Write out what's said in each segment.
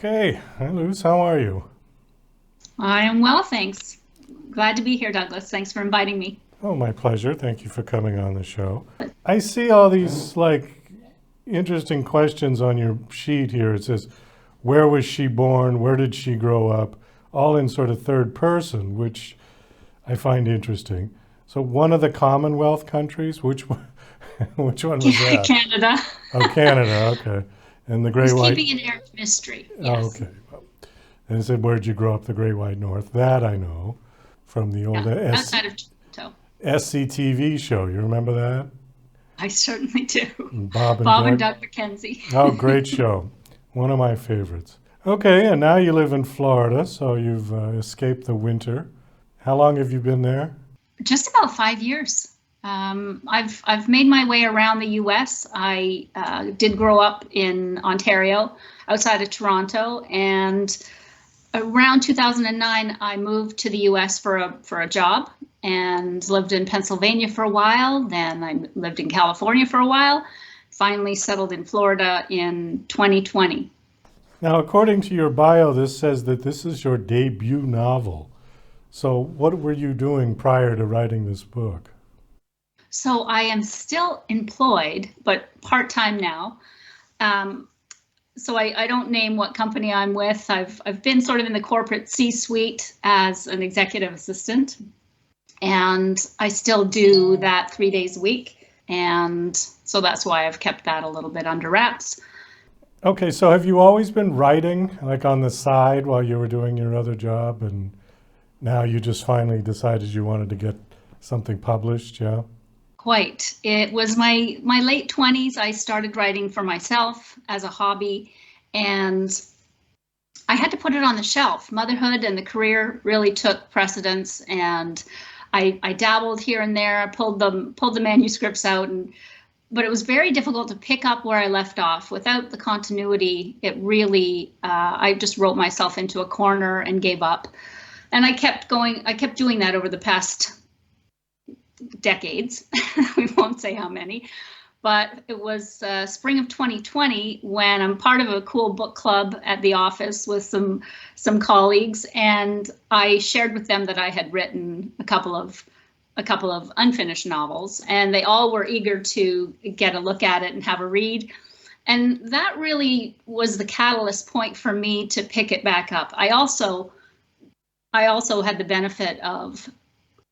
Okay, hi Luce, how are you? I am well, thanks. Glad to be here, Douglas. Thanks for inviting me. Oh, my pleasure. Thank you for coming on the show. I see all these interesting questions on your sheet here. It says, where was she born? Where did she grow up? All in sort of third person, which I find interesting. So one of the Commonwealth countries, which one, which one was that? Canada. Oh, Canada. Okay, and the Great Just White. keeping an air of mystery. Oh, Yes. okay. And it said, where'd you grow up? The Great White North. That I know from the old Yeah. Outside of Toronto. SCTV show. You remember that? I certainly do. Bob and Bob and Doug. Doug McKenzie. Oh, great show. One of my favorites. Okay, and now you live in Florida, so you've escaped the winter. How long have you been there? Just about 5 years. I've made my way around the U.S. I did grow up in Ontario, outside of Toronto, and around 2009, I moved to the U.S. for a job and lived in Pennsylvania for a while. Then I lived in California for a while. Finally settled in Florida in 2020. Now, according to your bio, this says that this is your debut novel. So, what were you doing prior to writing this book? So I am still employed, but part-time now. Um, so I don't name what company I'm with. I've been sort of in the corporate C-suite as an executive assistant, and I still do that 3 days a week. And so that's why I've kept that a little bit under wraps. Okay, so have you always been writing, like on the side while you were doing your other job, and now you just finally decided you wanted to get something published, yeah? Quite. It was my late 20s. I started writing for myself as a hobby, and I had to put it on the shelf. Motherhood and the career really took precedence, and I dabbled here and there, pulled the manuscripts out, but it was very difficult to pick up where I left off. Without the continuity, it really I just wrote myself into a corner and gave up. And I kept going. I kept doing that over the past decades. We won't say how many, but it was spring of 2020 when I'm part of a cool book club at the office with some colleagues, and I shared with them that I had written a couple of unfinished novels, and they all were eager to get a look at it and have a read. And that really was the catalyst point for me to pick it back up. I also had the benefit of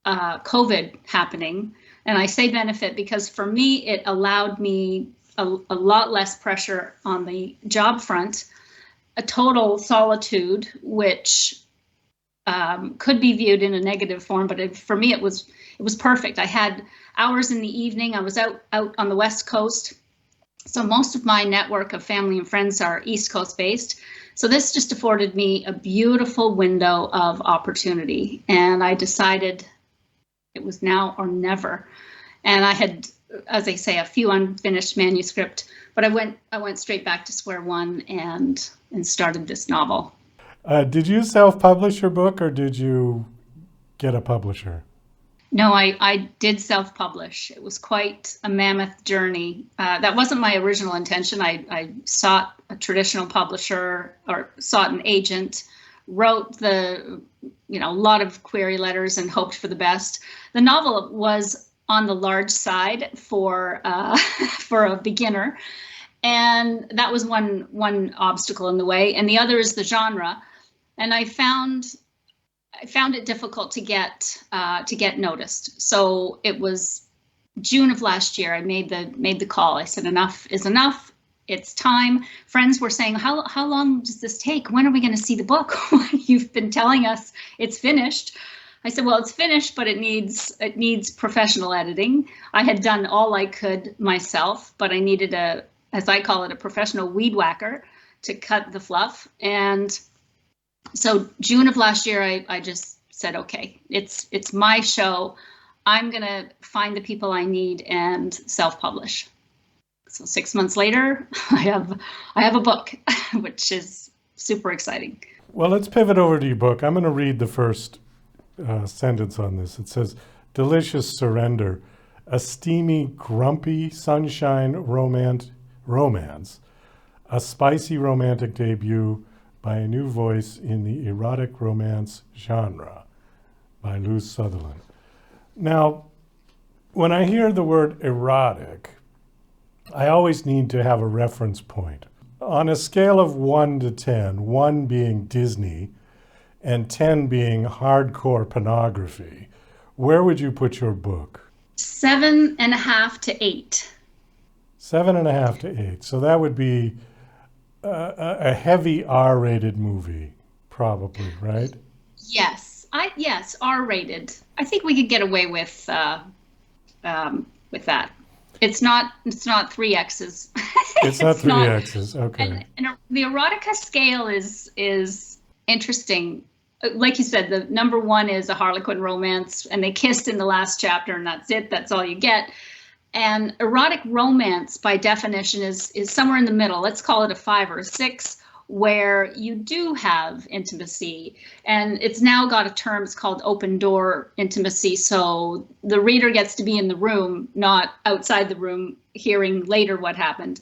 COVID happening. And I say benefit because for me, it allowed me a lot less pressure on the job front, a total solitude, which could be viewed in a negative form, but for me, it was perfect. I had hours in the evening. I was out on the West Coast. So most of my network of family and friends are East Coast based. So this just afforded me a beautiful window of opportunity. And I decided it was now or never. And I had, as I say, a few unfinished manuscript, but I went straight back to square one and started this novel. Did you self-publish your book or did you get a publisher? No, I did self-publish. It was quite a mammoth journey. That wasn't my original intention. I sought a traditional publisher or sought an agent, wrote a lot of query letters and hoped for the best. The novel was on the large side for for a beginner, and that was one obstacle in the way. And the other is the genre, and I found it difficult to get noticed. So it was June of last year. I made the call. I said enough is enough. It's time. Friends were saying, how long does this take? When are we going to see the book? You've been telling us it's finished. I said, well, it's finished, but it needs professional editing. I had done all I could myself, but I needed as I call it, a professional weed whacker to cut the fluff. And so June of last year, I just said, okay, it's my show. I'm gonna find the people I need and self-publish. So 6 months later, I have a book, which is super exciting. Well, let's pivot over to your book. I'm going to read the first sentence on this. It says, delicious surrender, a steamy, grumpy, sunshine romance, a spicy romantic debut, by a new voice in the erotic romance genre by Luce Sutherland. Now, when I hear the word erotic, I always need to have a reference point. On a scale of 1 to 10, 1 being Disney and 10 being hardcore pornography, where would you put your book? 7.5 to 8. 7.5 to 8. So that would be a heavy R-rated movie, probably, right? Yes, yes, R-rated. I think we could get away with that. It's not 3X's. It's not 3X's. Okay. And the erotica scale is interesting. Like you said, the number 1 is a Harlequin romance, and they kissed in the last chapter, and that's it. That's all you get. And erotic romance, by definition, is somewhere in the middle. Let's call it a 5 or a 6, where you do have intimacy. And it's now got a term, it's called open door intimacy. So the reader gets to be in the room, not outside the room, hearing later what happened.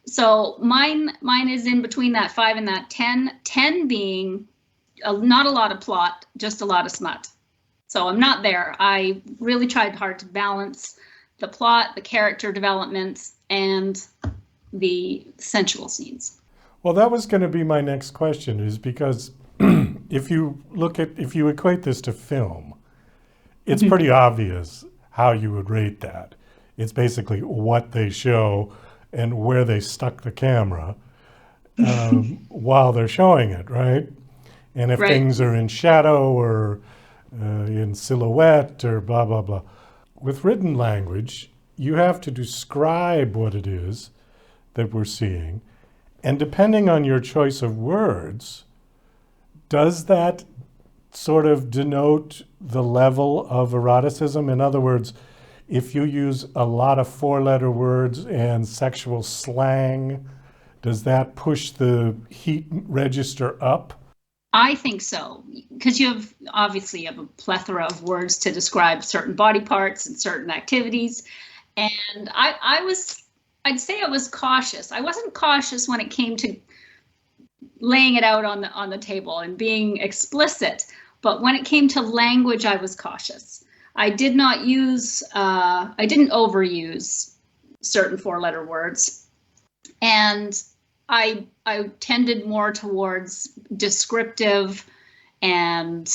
So mine is in between that 5 and that 10. 10 being not a lot of plot, just a lot of smut. So I'm not there. I really tried hard to balance the plot, the character development, and the sensual scenes. Well, that was going to be my next question, is because if you equate this to film, it's pretty obvious how you would rate that. It's basically what they show and where they stuck the camera while they're showing it, right? And if things are in shadow or in silhouette or blah, blah, blah. With written language, you have to describe what it is that we're seeing. And depending on your choice of words, does that sort of denote the level of eroticism? In other words, if you use a lot of 4-letter words and sexual slang, does that push the heat register up? I think so, because you have a plethora of words to describe certain body parts and certain activities. And I'd say I was cautious. I wasn't cautious when it came to laying it out on the table and being explicit. But when it came to language, I was cautious. I didn't overuse certain 4-letter words. And I tended more towards descriptive and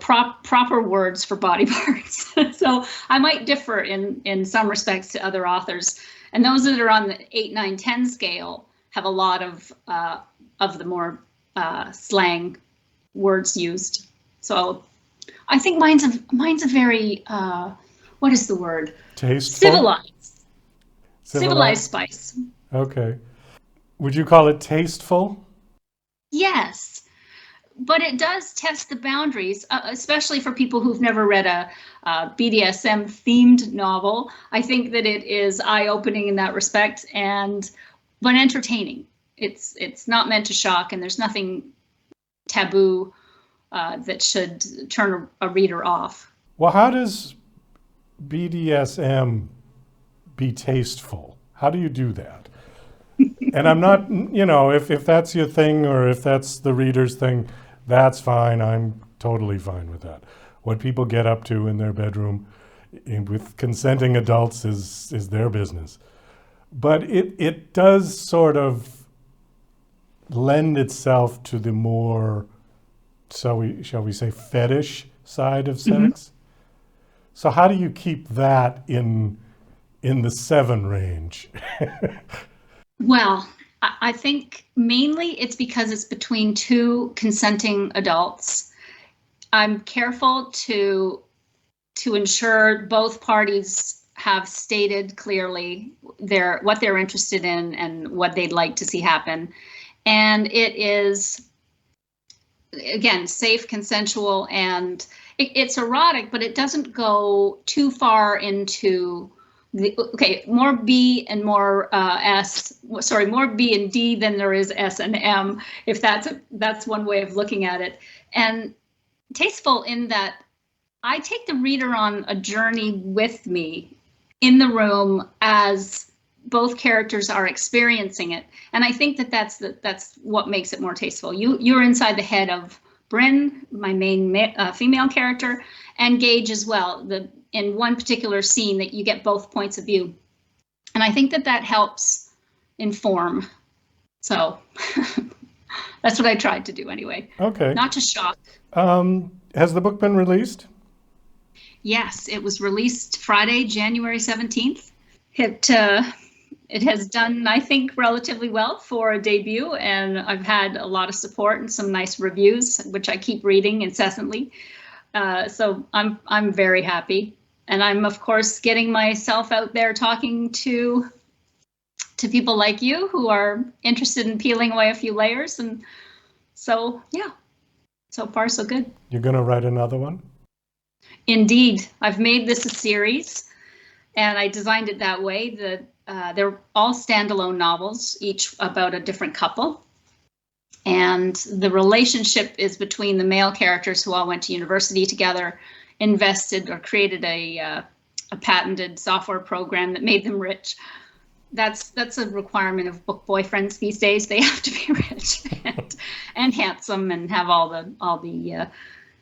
proper words for body parts. So I might differ in some respects to other authors, and those that are on the 8, 9, 10 scale have a lot of the more slang words used. So I think mine's a very what is the word? Tasteful? Civilized spice. Okay. Would you call it tasteful? Yes, but it does test the boundaries, especially for people who've never read a BDSM themed novel. I think that it is eye-opening in that respect, but entertaining. It's not meant to shock, and there's nothing taboo that should turn a reader off. Well, how does BDSM be tasteful? How do you do that? And I'm not, if that's your thing or if that's the reader's thing, that's fine. I'm totally fine with that. What people get up to in their bedroom with consenting adults is their business. But it does sort of lend itself to the more, shall we say, fetish side of sex. Mm-hmm. So how do you keep that in the 7 range? Well, I think mainly it's because it's between 2 consenting adults. I'm careful to ensure both parties have stated clearly what they're interested in and what they'd like to see happen. And it is, again, safe, consensual, and it's erotic, but it doesn't go too far into more B and more more B and D than there is S and M, if that's one way of looking at it. And tasteful in that I take the reader on a journey with me in the room as both characters are experiencing it. And I think that that's what makes it more tasteful. You're inside the head of Bryn, my main female character, and Gage as well. In one particular scene that you get both points of view. And I think that helps inform. So that's what I tried to do anyway. Okay. Not to shock. Has the book been released? Yes, it was released Friday, January 17th. It has done, I think, relatively well for a debut, and I've had a lot of support and some nice reviews, which I keep reading incessantly. So I'm very happy, and I'm of course getting myself out there talking to people like you who are interested in peeling away a few layers, and so yeah, so far so good. You're going to write another one? Indeed, I've made this a series, and I designed it that way. They're all standalone novels, each about a different couple. And the relationship is between the male characters who all went to university together, invested or created a patented software program that made them rich. That's a requirement of book boyfriends these days. They have to be rich and handsome and have all the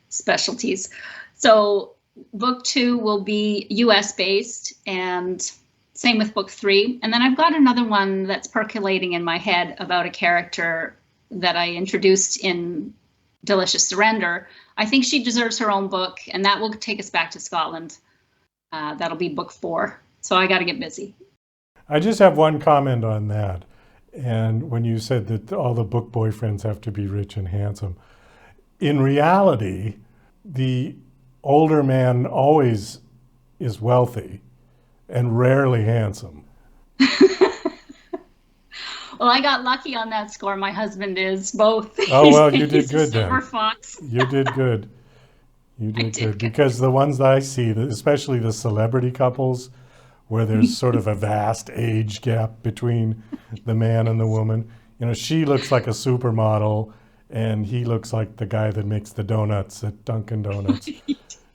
specialties. So book 2 will be US based, and same with book 3. And then I've got another one that's percolating in my head about a character that I introduced in Delicious Surrender. I think she deserves her own book, and that will take us back to Scotland. That'll be book 4. So I got to get busy. I just have one comment on that. And when you said that all the book boyfriends have to be rich and handsome, in reality, the older man always is wealthy and rarely handsome. Well, I got lucky on that score. My husband is both. Oh, well, you did good then. Silver fox. You did good. You did good. Because the ones that I see, especially the celebrity couples, where there's sort of a vast age gap between the man and the woman. You know, she looks like a supermodel, and he looks like the guy that makes the donuts at Dunkin' Donuts,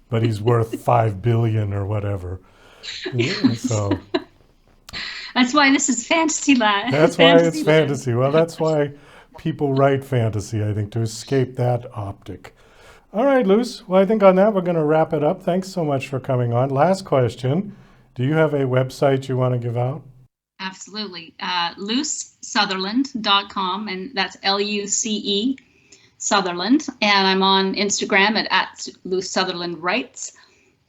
but he's worth $5 billion or whatever. So that's why this is fantasy land. That's why it's fantasy. Well, that's why people write fantasy, I think, to escape that optic. All right, Luce. Well, I think on that we're going to wrap it up. Thanks so much for coming on. Last question. Do you have a website you want to give out? Absolutely. lucesutherland.com, and that's LUCE Sutherland. And I'm on Instagram at Luce Sutherland Writes,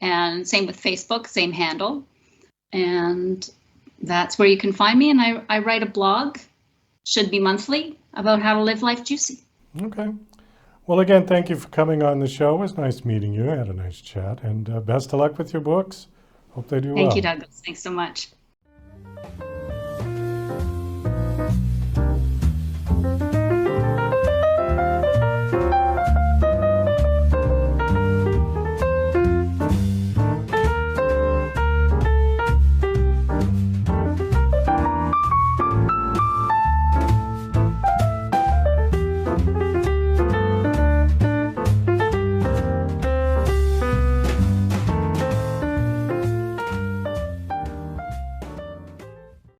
and same with Facebook, same handle. And that's where you can find me. And I write a blog, should be monthly, about how to live life juicy. Okay. Well, again, thank you for coming on the show. It was nice meeting you. I had a nice chat. And best of luck with your books. Hope they do well. Thank you, Douglas. Thanks so much.